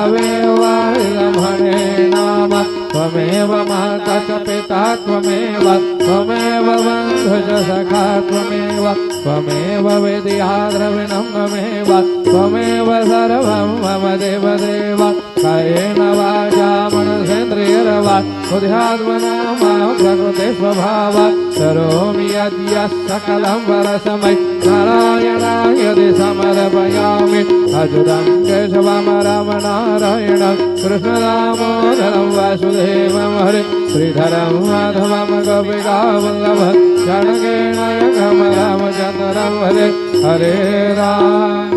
त्वमेव रमणे नाम त्वमेव माता च पिता त्वमेव त्वमेव बन्धु च सखा त्वमेव त्वमेव विद्या द्रविणं त्वमेव त्वमेव सर्वं मम देवदेव कायेन वाचा मनसेन्द्रियैर्वा बुद्ध्यात्मना मा प्रकृते स्वभावात् करोमि यद्यत् सकलं परस्मै नारायणाय समर्पयामि अच्युतं केशवं रामनारायणं कृष्णदामोदरं वासुदेवं हरे श्रीधरं माधवं गोपिकावल्लभं जानकीनायकं रामचन्द्रं हरे हरे राम